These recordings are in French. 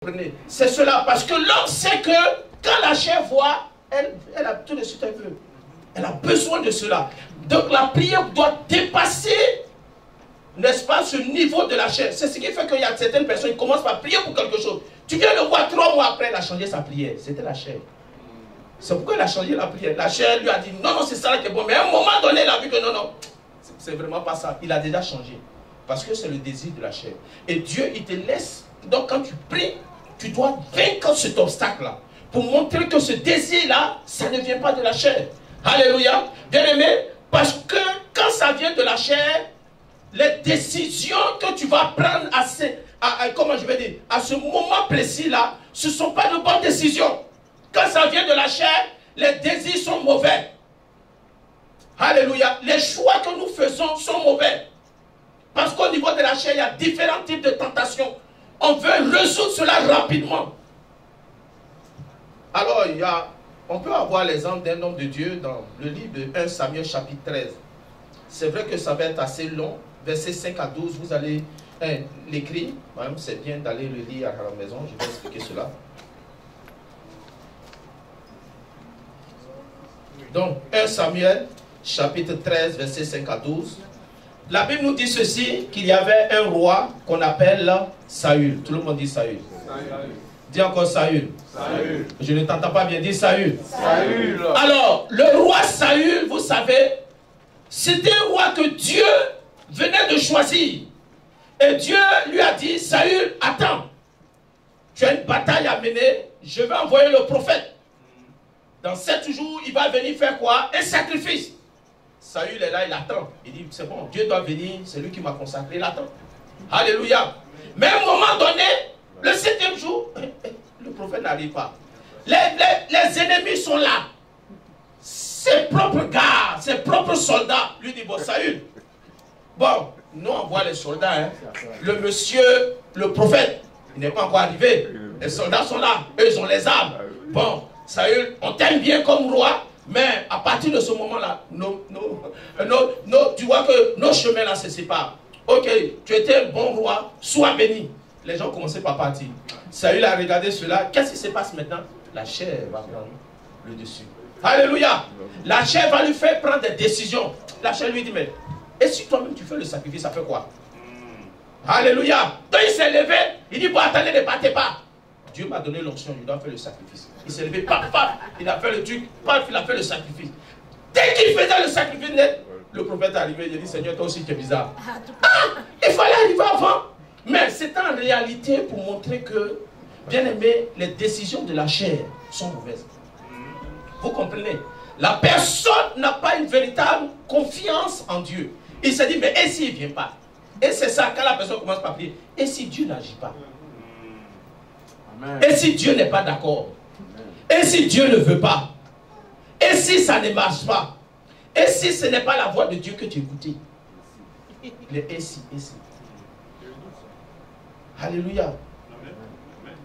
Prenez. C'est cela. Parce que l'homme sait que quand la chair voit, elle a tout de suite un peu. Elle a besoin de cela. Donc la prière doit dépasser, n'est-ce pas, ce niveau de la chair. C'est ce qui fait qu'il y a certaines personnes qui commencent par prier pour quelque chose. Tu viens le voir 3 mois après, elle a changé sa prière. C'était la chair. C'est pourquoi elle a changé la prière. La chair lui a dit non, non, c'est ça qui est bon. Mais à un moment donné, elle a vu que non, non, c'est vraiment pas ça. Il a déjà changé. Parce que c'est le désir de la chair. Et Dieu, il te laisse. Donc quand tu pries, tu dois vaincre cet obstacle-là. Pour montrer que ce désir-là, ça ne vient pas de la chair. Alléluia. Bien aimé, parce que quand ça vient de la chair, les décisions que tu vas prendre comment je vais dire, à ce moment précis-là, ce ne sont pas de bonnes décisions. Quand ça vient de la chair, les désirs sont mauvais. Alléluia. Les choix que nous faisons sont mauvais. Parce qu'au niveau de la chair, il y a différents types de tentations. On veut résoudre cela rapidement. Alors, on peut avoir l'exemple d'un homme de Dieu dans le livre de 1 Samuel chapitre 13. C'est vrai que ça va être assez long. Versets 5 à 12, vous allez l'écrire. C'est bien d'aller le lire à la maison. Je vais expliquer cela. Donc, 1 Samuel chapitre 13, versets 5 à 12. La Bible nous dit ceci, qu'il y avait un roi qu'on appelle Saül. Tout le monde dit Saül. Dis encore Saül. Saül. Je ne t'entends pas bien, dis Saül. Saül. Alors, le roi Saül, vous savez, c'était un roi que Dieu venait de choisir. Et Dieu lui a dit, Saül, attends, tu as une bataille à mener, je vais envoyer le prophète. Dans 7 jours, il va venir faire quoi? Un sacrifice. Saül est là, il attend. Il dit, c'est bon, Dieu doit venir, c'est lui qui m'a consacré, il attend. Alléluia. Mais à un moment donné, le 7e jour, le prophète n'arrive pas. Les ennemis sont là. Ses propres gars, ses propres soldats lui disent, bon, Saül, bon, nous on voit les soldats, hein. Le monsieur, le prophète, il n'est pas encore arrivé. Les soldats sont là, eux ils ont les armes. Bon, Saül, on t'aime bien comme roi, mais à partir de ce moment-là, tu vois que nos chemins là se séparent. Ok, tu étais un bon roi, sois béni. Les gens commençaient par partir. Saül a regardé cela. Qu'est-ce qui se passe maintenant? La chair va prendre le dessus. Alléluia. La chair va lui faire prendre des décisions. La chair lui dit, mais et si toi-même tu fais le sacrifice, ça fait quoi? Alléluia. Donc il s'est levé. Il dit, bon, attendez, ne partez pas. Dieu m'a donné l'onction, je dois faire le sacrifice. Il s'est levé, paf, paf, il a fait le truc, paf, il a fait le sacrifice. Dès qu'il faisait le sacrifice net, le prophète est arrivé, il a dit, Seigneur, toi aussi tu es bizarre. Ah, il fallait arriver avant. Mais c'est en réalité pour montrer que, bien aimé, les décisions de la chair sont mauvaises. Vous comprenez? La personne n'a pas une véritable confiance en Dieu. Il s'est dit, mais et s'il ne vient pas? Et c'est ça, quand la personne commence par prier, et si Dieu n'agit pas? Et si Dieu n'est pas d'accord? Et si Dieu ne veut pas? Et si ça ne marche pas? Et si ce n'est pas la voix de Dieu que tu écoutes? Et si. Alléluia.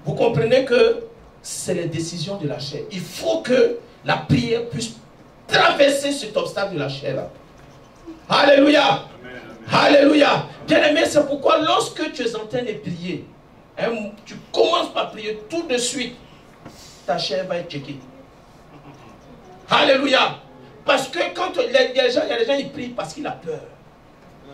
Vous comprenez que c'est les décisions de la chair. Il faut que la prière puisse traverser cet obstacle de la chair là. Alléluia. Alléluia. Bien aimé, c'est pourquoi lorsque tu es en train de prier, tu commences par prier tout de suite, ta chair va être checkée. Alléluia. Parce que quand il y a des gens, ils prient parce qu'il a peur.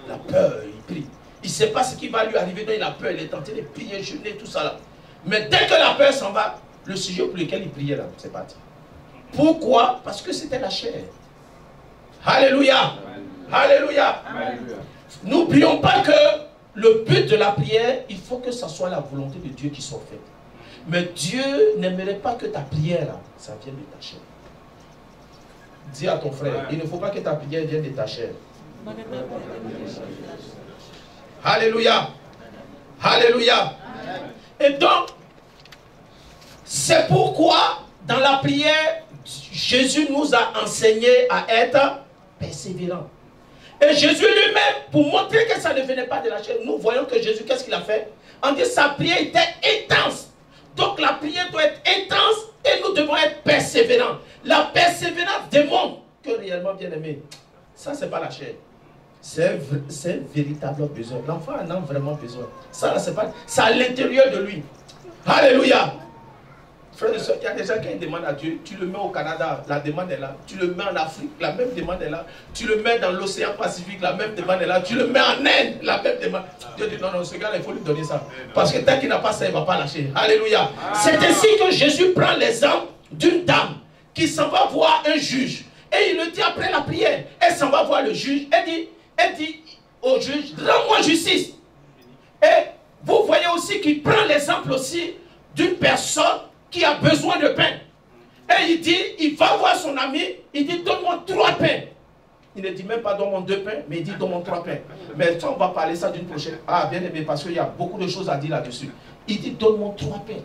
Il a peur, il prie. Il ne sait pas ce qui va lui arriver, donc il a peur, il est tenté de prier, jeûner, tout ça là. Mais dès que la peur s'en va, le sujet pour lequel il priait là, c'est parti. Pourquoi? Parce que c'était la chair. Alléluia. Alléluia. N'oublions pas que le but de la prière, il faut que ça soit la volonté de Dieu qui soit faite. Mais Dieu n'aimerait pas que ta prière là, ça vienne de ta chair. Dis à ton frère, il ne faut pas que ta prière vienne de ta chair. Alléluia. Alléluia. Et donc, c'est pourquoi dans la prière, Jésus nous a enseigné à être persévérants. Et Jésus lui-même, pour montrer que ça ne venait pas de la chair, nous voyons que Jésus, qu'est-ce qu'il a fait? On dit sa prière était intense. Donc la prière doit être intense et nous devons être persévérants. La persévérance démontre que réellement, bien aimé, ça c'est pas la chair. C'est un véritable besoin. L'enfant en a vraiment besoin. Ça, c'est pas, c'est à l'intérieur de lui. Alléluia. Frères et sœurs, il y a des gens qui demandent à Dieu, tu le mets au Canada, la demande est là. Tu le mets en Afrique, la même demande est là. Tu le mets dans l'océan Pacifique, la même demande est là. Tu le mets en Inde, la même demande. Dieu dit non, non, ce gars, il faut lui donner ça. Parce que tant qu'il n'a pas ça, il ne va pas lâcher. Alléluia. C'est ainsi que Jésus prend l'exemple d'une dame qui s'en va voir un juge. Et il le dit après la prière. Elle s'en va voir le juge. Elle dit au juge, rends-moi justice. Et vous voyez aussi qu'il prend l'exemple aussi d'une personne qui a besoin de pain. Et il dit, il va voir son ami, il dit, donne-moi 3 pains. Il ne dit même pas donne-moi 2 pains, mais il dit donne-moi 3 pains. Mais ça, on va parler ça d'une prochaine. Ah, bien aimé, parce qu'il y a beaucoup de choses à dire là-dessus. Il dit donne-moi 3 pains.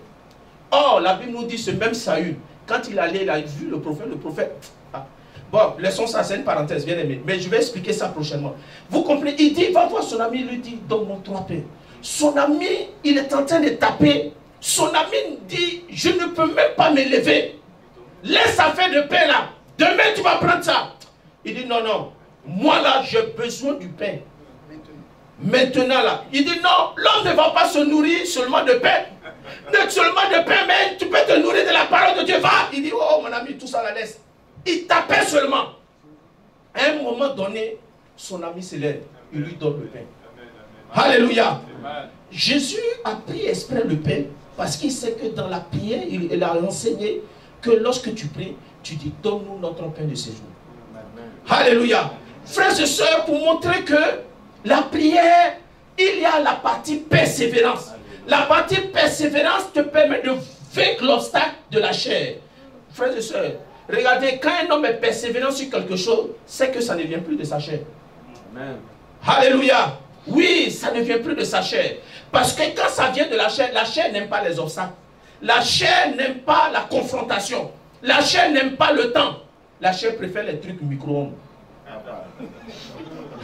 Or, la Bible nous dit ce même Saül, quand il allait, il a vu le prophète. Ah. Bon, laissons ça, c'est une parenthèse, bien aimé. Mais je vais expliquer ça prochainement. Vous comprenez? Il dit, va voir son ami, il lui dit donne-moi 3 pains. Son ami, il est en train de taper. Son ami dit, je ne peux même pas me lever. Laisse affaire de pain là. Demain, tu vas prendre ça. Il dit, non, non. Moi là, j'ai besoin du pain. Maintenant là. Il dit, non, l'homme ne va pas se nourrir seulement de pain. Non seulement de pain, mais tu peux te nourrir de la parole de Dieu. Va. Il dit, oh mon ami, tout ça la laisse. Il tapait seulement. À un moment donné, son ami se lève. Il lui donne le pain. Alléluia. Jésus a pris exprès le pain. Parce qu'il sait que dans la prière, il a enseigné que lorsque tu pries, tu dis donne-nous notre pain de ce jour. Alléluia. Frères et sœurs, pour montrer que la prière, il y a la partie persévérance. La partie persévérance te permet de vaincre l'obstacle de la chair. Frères et sœurs, regardez, quand un homme est persévérant sur quelque chose, c'est que ça ne vient plus de sa chair. Amen. Alléluia. Oui, ça ne vient plus de sa chair. Parce que quand ça vient de la chair n'aime pas les obstacles. La chair n'aime pas la confrontation. La chair n'aime pas le temps. La chair préfère les trucs micro-ondes.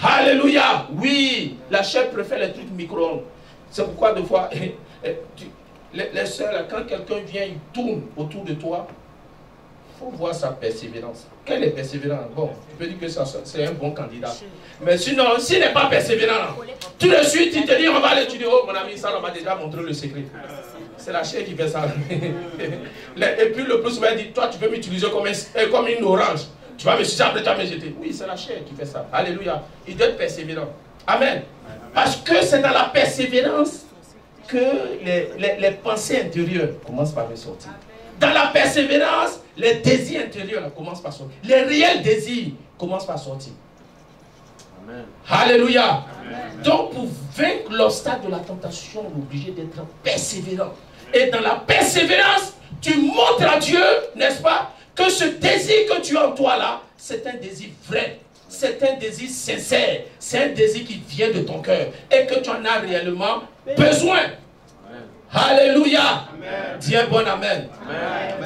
Alléluia. Oui, la chair préfère les trucs micro-ondes. C'est pourquoi des fois, les sœurs, quand quelqu'un vient, il tourne autour de toi. Il faut voir sa persévérance. Quelle est persévérance? Bon, tu peux dire que c'est un bon candidat. Mais sinon, s'il n'est pas persévérant, tout de suite, il te dit, on va l'étudier. Oh, mon ami, ça, on m'a déjà montré le secret. C'est la chair qui fait ça. Et puis le plus souvent, il dit, toi, tu peux m'utiliser comme une orange. Tu vas me sucer, après tu vas me jeter. Oui, c'est la chair qui fait ça. Alléluia. Il doit être persévérant. Amen. Parce que c'est dans la persévérance que les pensées intérieures commencent par ressortir. Dans la persévérance, les désirs intérieurs commencent par sortir. Les réels désirs commencent par sortir. Amen. Alléluia. Amen. Donc, pour vaincre l'obstacle de la tentation, on est obligé d'être persévérant. Et dans la persévérance, tu montres à Dieu, n'est-ce pas, que ce désir que tu as en toi là, c'est un désir vrai. C'est un désir sincère. C'est un désir qui vient de ton cœur. Et que tu en as réellement besoin. Alléluia. Dis un bon amen.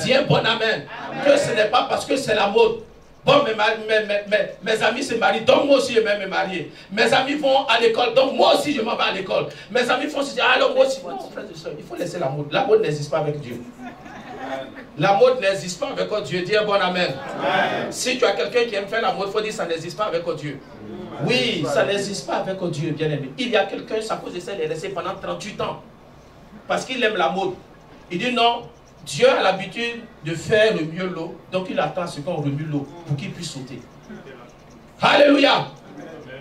Dis un bon amen. Que ce n'est pas parce que c'est la mode. Bon, mes amis se marient, donc moi aussi je vais me marier. Mes amis vont à l'école, donc moi aussi je m'en vais à l'école. Mes amis font ceci, alors moi aussi. Non, frères et sœurs, il faut laisser la mode. La mode n'existe pas avec Dieu. La mode n'existe pas avec Dieu. Dis un bon amen. Si tu as quelqu'un qui aime faire la mode, il faut dire que ça n'existe pas avec Dieu. Oui, ça n'existe pas avec Dieu, bien aimé. Il y a quelqu'un, à cause de ça, il est resté pendant 38 ans. Parce qu'il aime la mode. Il dit non, Dieu a l'habitude de faire remuer l'eau, donc il attend ce qu'on remue l'eau pour qu'il puisse sauter. Alléluia.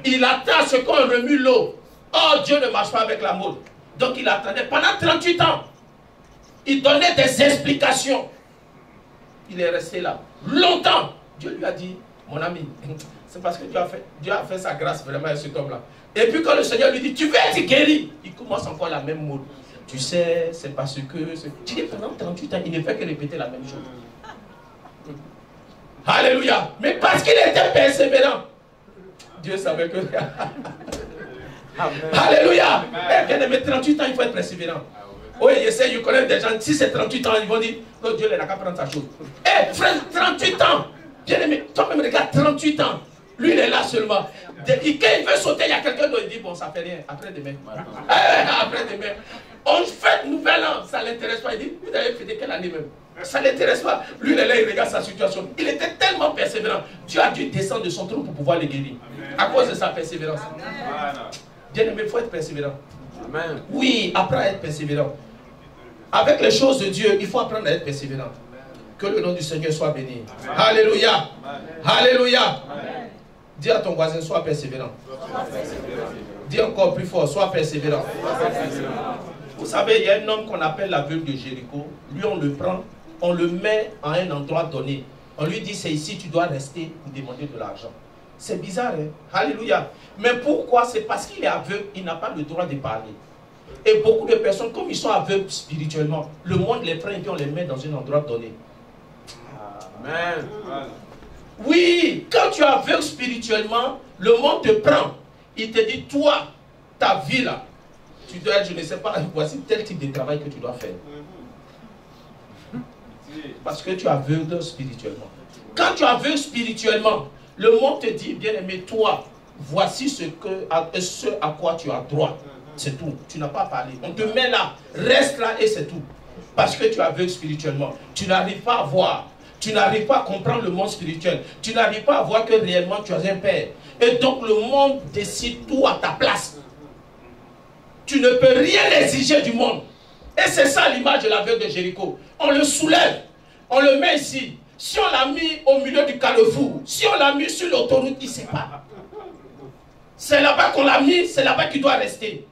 Il attend ce qu'on remue l'eau. Oh, Dieu ne marche pas avec la mode. Donc il attendait pendant 38 ans. Il donnait des explications. Il est resté là longtemps. Dieu lui a dit, mon ami, c'est parce que Dieu a fait sa grâce vraiment à cet homme-là. Et puis quand le Seigneur lui dit, tu veux être guéri, il commence encore la même mode. Tu sais, c'est parce que... Tu dis pendant 38 ans, il ne fait que répéter la même chose. Alléluia. Mais parce qu'il était persévérant, Dieu savait que... Alléluia. Bien aimé, 38 ans, il faut être persévérant. Oui, je connais des gens, si c'est 38 ans, ils vont dire, non, Dieu n'a qu'à prendre sa chose. Eh, frère, 38 ans. Bien aimé, toi-même regarde, 38 ans. Lui, il est là seulement. Quand il veut sauter, il y a quelqu'un d'autre qui dit, bon, ça fait rien, après-demain. Après-demain. On fait nouvel an, ça ne l'intéresse pas. Il dit, vous avez fêté quelle année même? Ça ne l'intéresse pas. Lui, il est là, il regarde sa situation. Il était tellement persévérant. Dieu a dû descendre de son trône pour pouvoir le guérir. À cause de sa persévérance. Bien aimé, il faut être persévérant. Amen. Oui, apprends à être persévérant. Avec les choses de Dieu, il faut apprendre à être persévérant. Que le nom du Seigneur soit béni. Amen. Alléluia. Amen. Alléluia. Amen. Dis à ton voisin, sois persévérant. Dis encore plus fort, sois persévérant. Vous savez, il y a un homme qu'on appelle la veuve de Jéricho. Lui, on le prend, on le met à un endroit donné. On lui dit, c'est ici, tu dois rester pour demander de l'argent. C'est bizarre, hein? Alléluia. Mais pourquoi? C'est parce qu'il est aveugle, il n'a pas le droit de parler. Et beaucoup de personnes, comme ils sont aveugles spirituellement, le monde les prend et puis on les met dans un endroit donné. Amen. Oui, quand tu es aveugle spirituellement, le monde te prend. Il te dit, toi, ta vie là, tu dois être, je ne sais pas, voici tel type de travail que tu dois faire. Parce que tu es aveugle spirituellement. Quand tu es aveugle spirituellement, le monde te dit, bien aimé, toi, voici ce à quoi tu as droit. C'est tout. Tu n'as pas parlé. On te met là, reste là et c'est tout. Parce que tu es aveugle spirituellement. Tu n'arrives pas à voir. Tu n'arrives pas à comprendre le monde spirituel. Tu n'arrives pas à voir que réellement tu as un père. Et donc le monde décide tout à ta place. Tu ne peux rien exiger du monde. Et c'est ça l'image de l'aveugle de Jéricho. On le soulève. On le met ici. Si on l'a mis au milieu du carrefour, si on l'a mis sur l'autoroute, il ne sait pas. C'est là-bas qu'on l'a mis, c'est là-bas qu'il doit rester.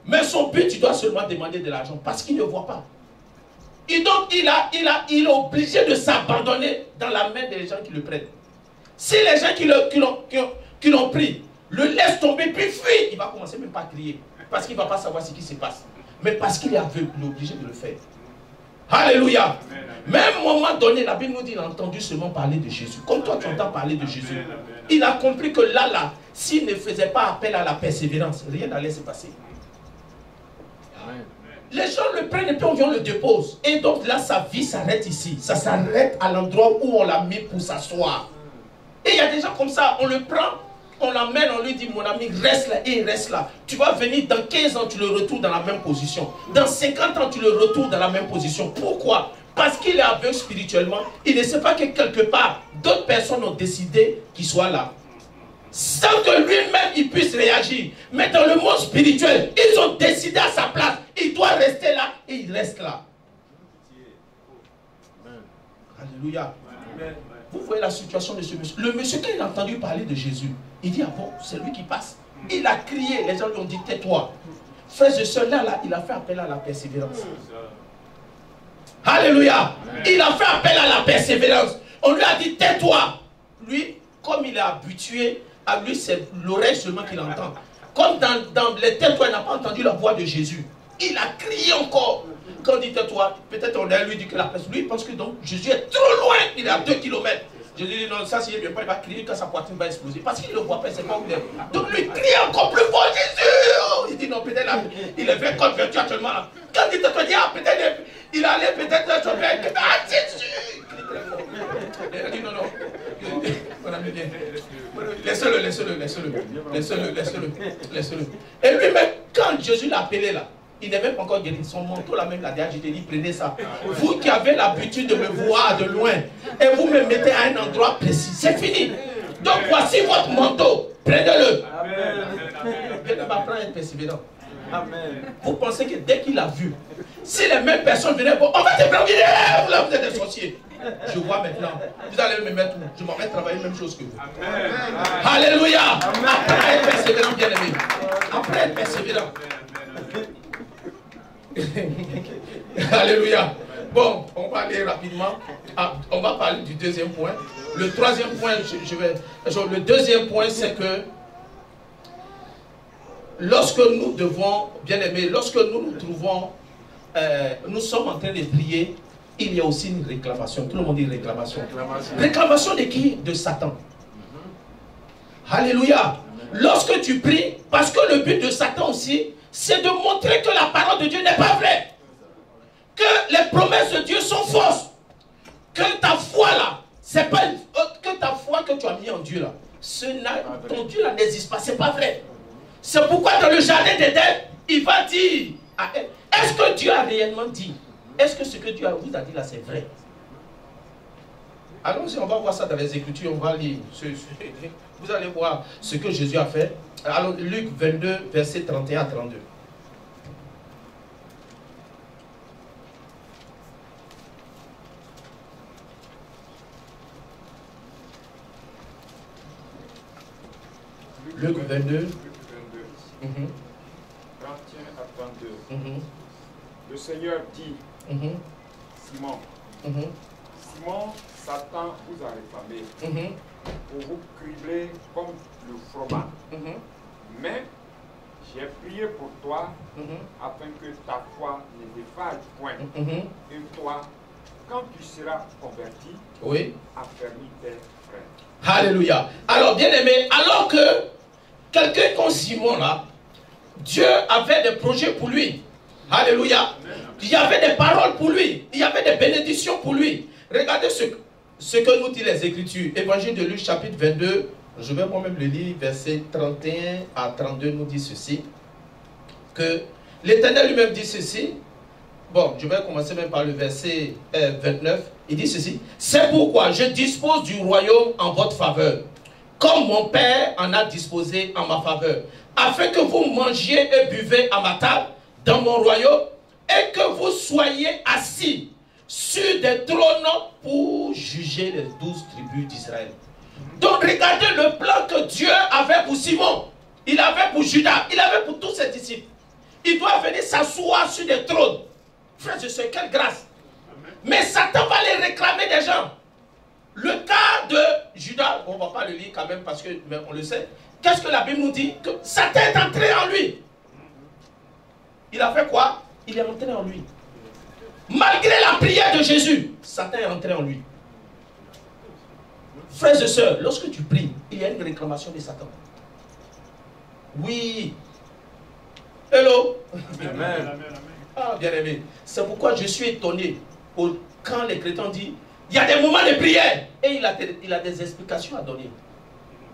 Mais son but, tu dois seulement demander de l'argent parce qu'il ne voit pas. Et donc, il est obligé de s'abandonner dans la main des gens qui le prennent. Si les gens qui l'ont pris le laissent tomber puis fuient, il va commencer même pas à crier. Parce qu'il ne va pas savoir ce qui se passe. Mais parce qu'il est aveugle, il est obligé de le faire. Alléluia. Même à un moment donné, la Bible nous dit qu'il a entendu seulement parler de Jésus. Comme toi, tu entends parler de Jésus. Il a compris que là, s'il ne faisait pas appel à la persévérance, rien n'allait se passer. Les gens le prennent et puis on vient le dépose. Et donc là, sa vie s'arrête ici. Ça s'arrête à l'endroit où on l'a mis pour s'asseoir. Et il y a des gens comme ça, on le prend, on l'emmène, on lui dit, mon ami, reste là et il reste là. Tu vas venir dans 15 ans, tu le retrouves dans la même position. Dans 50 ans, tu le retrouves dans la même position. Pourquoi? Parce qu'il est aveugle spirituellement. Il ne sait pas que quelque part, d'autres personnes ont décidé qu'il soit là. Sans que lui-même il puisse réagir. Mais dans le monde spirituel, ils ont décidé à sa place. Il doit rester là et il reste là. Amen. Alléluia. Amen. Vous voyez la situation de ce monsieur. Le monsieur, quand il a entendu parler de Jésus, il dit, ah bon, c'est lui qui passe. Il a crié, les gens lui ont dit, tais-toi. Frères et sœurs, là, il a fait appel à la persévérance. Alléluia. Amen. Il a fait appel à la persévérance. On lui a dit, tais-toi. Lui, comme il est habitué, à lui, c'est l'oreille seulement qu'il entend. Comme dans les tais-toi, il n'a pas entendu la voix de Jésus. Il a crié encore. Quand on dit tais-toi, peut-être on a lui dit que la personne, lui, pense que donc Jésus est trop loin, il est à 2 km. Jésus dit non, ça, s'il ne vient pas, il va crier quand sa poitrine va exploser. Parce qu'il ne le voit pas, c'est pas où il est. Donc lui crie encore plus fort, Jésus. Il dit non, peut-être là, il est fait converti actuellement. Là. Quand il te dit, ah, peut-être, il allait peut-être là, je vais, ah, Jésus. Il a dit non, non. Mon ami, viens. Laissez-le. Et lui-même, quand Jésus l'a appelé là, il n'est même pas encore guéri. Son manteau là même, là derrière, je te dis, prenez ça. Vous qui avez l'habitude de me voir de loin, et vous me mettez à un endroit précis, c'est fini. Donc voici votre manteau, prenez-le. Bien m'apprendre à être persévérant. Amen. Vous pensez que dès qu'il a vu, si les mêmes personnes venaient, bon, on va te prendre, là vous êtes des sorciers. Je vois maintenant, vous allez me mettre où? Je m'en vais travailler la même chose que vous. Amen. Alléluia. Après être persévérant, bien aimé. Après être persévérant. Alléluia. Bon, on va aller rapidement. On va parler du deuxième point. Le troisième point, le deuxième point, c'est que lorsque nous devons, bien aimé, lorsque nous nous trouvons, nous sommes en train de prier, il y a aussi une réclamation. Tout le monde dit réclamation. Réclamation de qui? De Satan. Alléluia. Lorsque tu pries, parce que le but de Satan aussi, c'est de montrer que la parole de Dieu n'est pas vraie. Que les promesses de Dieu sont fausses. Que ta foi là, c'est pas que ta foi que tu as mis en Dieu là, ton Dieu là n'existe pas, c'est pas vrai. C'est pourquoi dans le jardin d'Éden, il va dire, est-ce que Dieu a réellement dit? Est-ce que ce que Dieu vous a dit là, c'est vrai? Allons-y, on va voir ça dans les Écritures, on va lire. Vous allez voir ce que Jésus a fait. Alors, Luc 22, versets 31 à 32. Luc 22. Luc 22. 31 à 32. Le Seigneur dit, Simon, Simon, Satan vous a réclamé pour vous cribler comme le froment. Mais j'ai prié pour toi afin que ta foi ne défaille point. Et toi, quand tu seras converti, affermis tes frères. Alléluia. Alors, bien aimé, alors que quelqu'un comme Simon là, Dieu avait des projets pour lui. Alléluia. Il y avait des paroles pour lui. Il y avait des bénédictions pour lui. Regardez ce que nous disent les Écritures. Évangile de Luc chapitre 22. Je vais moi-même le lire. Versets 31 à 32 nous dit ceci. Que l'Éternel lui-même dit ceci. Bon, je vais commencer même par le verset 29. Il dit ceci. C'est pourquoi je dispose du royaume en votre faveur, comme mon Père en a disposé en ma faveur, afin que vous mangiez et buvez à ma table dans mon royaume, et que vous soyez assis sur des trônes pour juger les 12 tribus d'Israël. Donc regardez le plan que Dieu avait pour Simon, il avait pour Judas, il avait pour tous ses disciples. Il doit venir s'asseoir sur des trônes. Frères et sœurs, quelle grâce. Mais Satan va les réclamer des gens. Le cas de Judas, on ne va pas le lire quand même parce que mais on le sait. Qu'est-ce que la Bible nous dit? Que Satan est entré en lui. Il a fait quoi? Il est entré en lui. Malgré la prière de Jésus, Satan est entré en lui. Frères et sœurs, lorsque tu pries, il y a une réclamation de Satan. Oui. Hello. Amen. Ah, bien aimé. C'est pourquoi je suis étonné quand les chrétiens disent il y a des moments de prière et il a des explications à donner.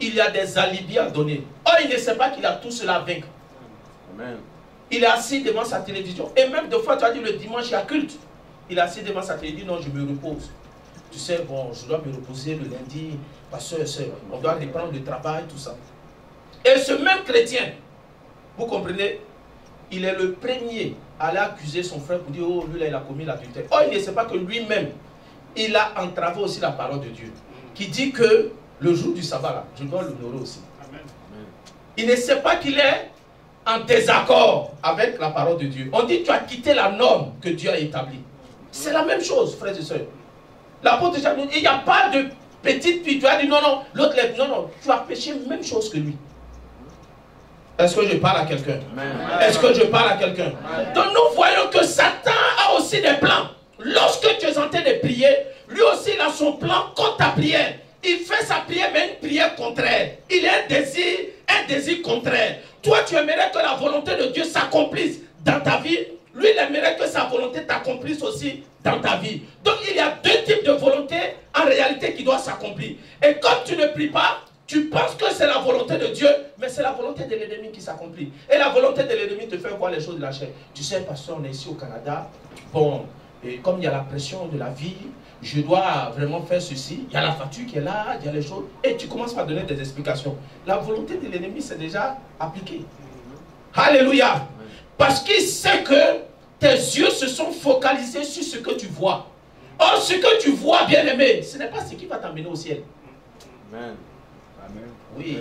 Il y a des alibis à donner. Oh, il ne sait pas qu'il a tout cela à vaincre. Amen. Il est assis devant sa télévision. Et même des fois, tu as dit le dimanche, il y a culte. Il est assis devant sa télévision. Non, je me repose. Tu sais, bon, je dois me reposer le lundi. Pasteur et soeur, on doit reprendre le travail, tout ça. Et ce même chrétien, vous comprenez, il est le premier à aller accuser son frère pour dire, oh, lui là, il a commis l'adultère. Oh, il ne sait pas que lui-même, il a entravé aussi la parole de Dieu. Qui dit que le jour du sabbat, là, je dois l'honorer aussi. Amen. Il ne sait pas qu'il est en désaccord avec la parole de Dieu. On dit, tu as quitté la norme que Dieu a établie. C'est la même chose, frères et sœurs. L'apôtre Jacques nous dit, il n'y a pas de petite fille. Tu as dit, non, non, l'autre lève. Non, non, tu as péché même chose que lui. Est-ce que je parle à quelqu'un? Est-ce que je parle à quelqu'un? Donc nous voyons que Satan a aussi des plans. Lorsque tu es en train de prier, lui aussi il a son plan contre ta prière. Il fait sa prière, mais une prière contraire. Il a un désir contraire. Toi, tu aimerais que la volonté de Dieu s'accomplisse dans ta vie. Lui, il aimerait que sa volonté t'accomplisse aussi dans ta vie. Donc, il y a deux types de volonté en réalité qui doivent s'accomplir. Et comme tu ne pries pas, tu penses que c'est la volonté de Dieu, mais c'est la volonté de l'ennemi qui s'accomplit. Et la volonté de l'ennemi te fait voir les choses de la chair. Tu sais, pasteur, on est ici au Canada. Bon, et comme il y a la pression de la vie, je dois vraiment faire ceci. Il y a la facture qui est là, il y a les choses. Et tu commences par donner des explications. La volonté de l'ennemi, c'est déjà appliqué. Alléluia. Parce qu'il sait que tes yeux se sont focalisés sur ce que tu vois. Or, ce que tu vois, bien aimé, ce n'est pas ce qui va t'amener au ciel. Amen. Amen. Oui.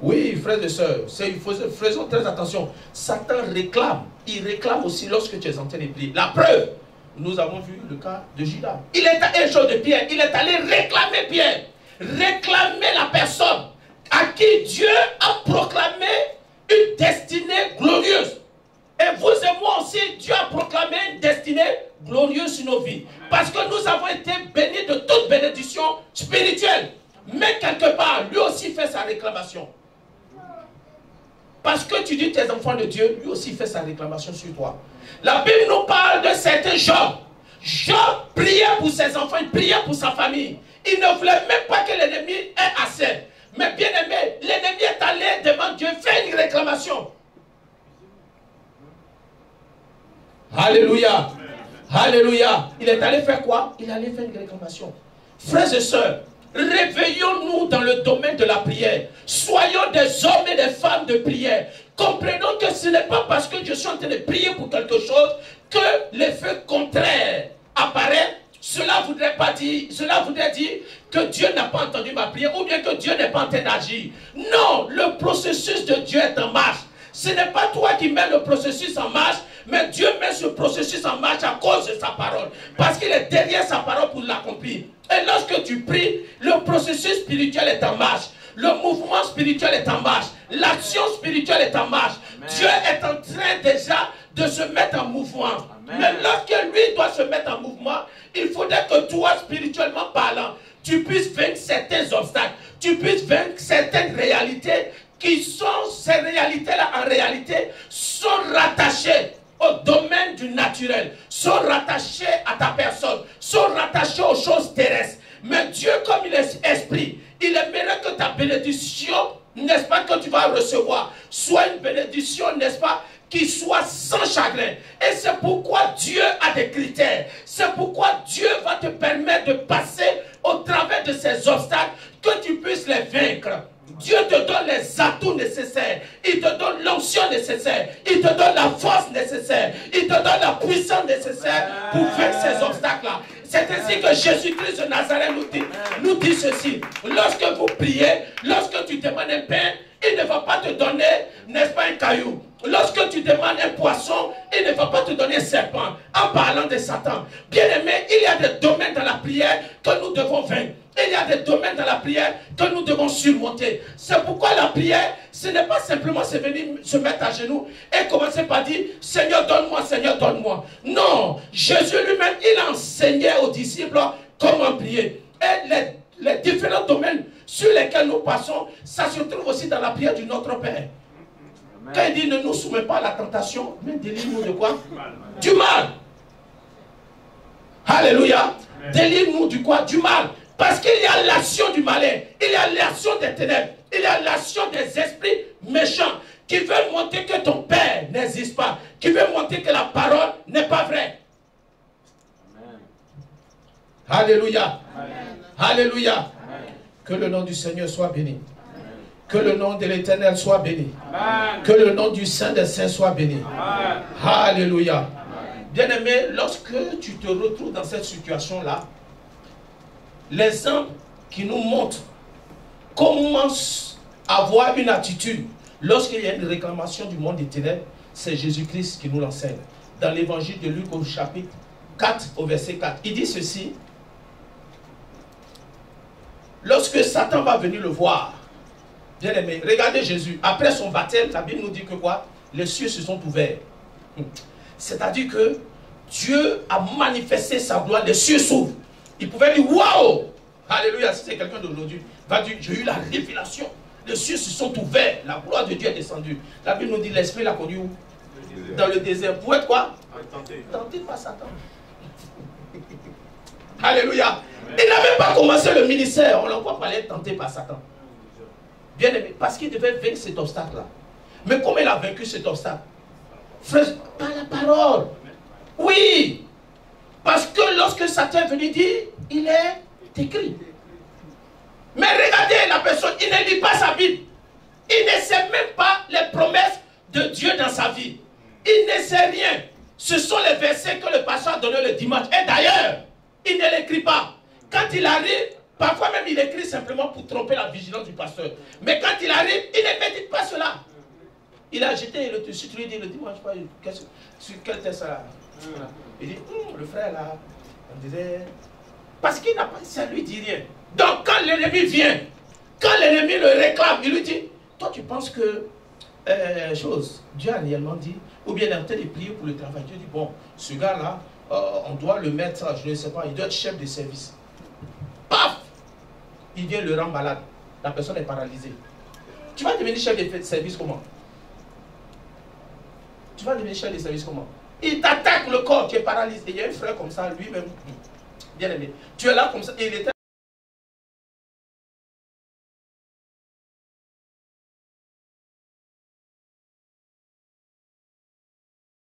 Oui, frères et sœurs, faisons très attention. Satan réclame. Il réclame aussi lorsque tu es en train de prier. La preuve, nous avons vu le cas de Judas. Il est allé, de Pierre, il est allé réclamer Pierre. Réclamer la personne à qui Dieu a proclamé une destinée glorieuse. Et vous et moi aussi, Dieu a proclamé une destinée glorieuse sur nos vies. Parce que nous avons été bénis de toute bénédiction spirituelle. Mais quelque part, lui aussi fait sa réclamation. Parce que tu dis tes enfants de Dieu, lui aussi fait sa réclamation sur toi. La Bible nous parle de certains Job. Job priait pour ses enfants, il priait pour sa famille. Il ne voulait même pas que l'ennemi ait assez. Mais bien aimé, l'ennemi est allé devant Dieu faire une réclamation. Alléluia. Alléluia. Il est allé faire quoi? Il est allé faire une réclamation. Frères et sœurs, réveillons-nous dans le domaine de la prière. Soyons des hommes et des femmes de prière. Comprenons que ce n'est pas parce que je suis en train de prier pour quelque chose que l'effet contraire apparaît cela voudrait dire que Dieu n'a pas entendu ma prière ou bien que Dieu n'est pas en train d'agir. Non, le processus de Dieu est en marche. Ce n'est pas toi qui mets le processus en marche, mais Dieu met ce processus en marche à cause de sa parole. Parce qu'il est derrière sa parole pour l'accomplir. Et lorsque tu pries, le processus spirituel est en marche. Le mouvement spirituel est en marche. L'action spirituelle est en marche. Amen. Dieu est en train déjà de se mettre en mouvement. Amen. Mais lorsque lui doit se mettre en mouvement, il faudrait que toi, spirituellement parlant, tu puisses vaincre certains obstacles. Tu puisses vaincre certaines réalités qui sont, ces réalités-là en réalité, sont rattachées au domaine du naturel, sont rattachées à ta personne, sont rattachées aux choses terrestres. Mais Dieu, comme il est esprit, il aimerait que ta bénédiction, n'est-ce pas, que tu vas recevoir, soit une bénédiction, n'est-ce pas, qui soit sans chagrin. Et c'est pourquoi Dieu a des critères. C'est pourquoi Dieu va te permettre de passer au travers de ces obstacles, que tu puisses les vaincre. Dieu te donne les atouts nécessaires. Il te donne l'onction nécessaire. Il te donne la force nécessaire. Il te donne la puissance nécessaire pour vaincre ces obstacles-là. C'est ainsi que Jésus-Christ de Nazareth nous dit ceci. Lorsque vous priez, lorsque tu demandes un pain, il ne va pas te donner, n'est-ce pas, un caillou. Lorsque tu demandes un poisson, il ne va pas te donner un serpent. En parlant de Satan. Bien aimé, il y a des domaines dans la prière que nous devons vaincre. Il y a des domaines dans la prière que nous devons surmonter. C'est pourquoi la prière, ce n'est pas simplement se venir se mettre à genoux et commencer par dire « Seigneur, donne-moi, Seigneur, donne-moi ». Non, Jésus lui-même, il enseignait aux disciples comment prier. Et les différents domaines sur lesquels nous passons, ça se trouve aussi dans la prière du Notre Père. Amen. Quand il dit « Ne nous soumets pas à la tentation, mais délivre-nous de quoi? Du mal. » Alléluia. Délivre-nous du quoi? Du mal. Parce qu'il y a l'action du malin, il y a l'action des ténèbres, il y a l'action des esprits méchants qui veulent montrer que ton Père n'existe pas, qui veulent montrer que la parole n'est pas vraie. Amen. Alléluia. Amen. Alléluia. Amen. Que le nom du Seigneur soit béni. Amen. Que le nom de l'Éternel soit béni. Amen. Que le nom du Saint des Saints soit béni. Amen. Alléluia. Bien-aimé, lorsque tu te retrouves dans cette situation-là, l'exemple qui nous montre comment avoir une attitude lorsqu'il y a une réclamation du monde des ténèbres, c'est Jésus-Christ qui nous l'enseigne. Dans l'évangile de Luc au chapitre 4, au verset 4, il dit ceci. Lorsque Satan va venir le voir, bien aimé, regardez Jésus, après son baptême, la Bible nous dit que quoi? Les cieux se sont ouverts. C'est-à-dire que Dieu a manifesté sa gloire, les cieux s'ouvrent. Il pouvait dire, waouh! Alléluia, si c'est quelqu'un d'aujourd'hui, va dire, j'ai eu la révélation. Les cieux se sont ouverts, la gloire de Dieu est descendue. La Bible nous dit, l'esprit l'a conduit où? Dans le désert. Pour être quoi? Tenté par Satan. Alléluia. Il n'a même pas commencé le ministère. On l'envoie par aller tenté par Satan. Bien aimé, parce qu'il devait vaincre cet obstacle-là. Mais comment il a vaincu cet obstacle? Frère, par la parole. Oui. Parce que lorsque Satan est venu dire, il est écrit. Mais regardez la personne, il ne lit pas sa Bible. Il ne sait même pas les promesses de Dieu dans sa vie. Il ne sait rien. Ce sont les versets que le pasteur a donnés le dimanche. Et d'ailleurs, il ne l'écrit pas. Quand il arrive, parfois même il écrit simplement pour tromper la vigilance du pasteur. Mais quand il arrive, il ne médite pas cela. Il a jeté le dessus, tu lui dis le dimanche, sur quel texte ça? Il dit, le frère là, on disait, parce qu'il n'a pas, ça lui dit rien. Donc quand l'ennemi vient, quand l'ennemi le réclame, il lui dit, toi tu penses que, Dieu a réellement dit, ou bien il est en train de prier pour le travail. Dieu dit, bon, ce gars là, on doit le mettre, je ne sais pas, il doit être chef de service. Paf! Il vient le rend malade. La personne est paralysée. Tu vas devenir chef de service comment? Tu vas devenir chef de service comment? Il t'attaque le corps, tu es paralysé. Et il y a un frère comme ça, lui-même, bien aimé. Tu es là comme ça, et il était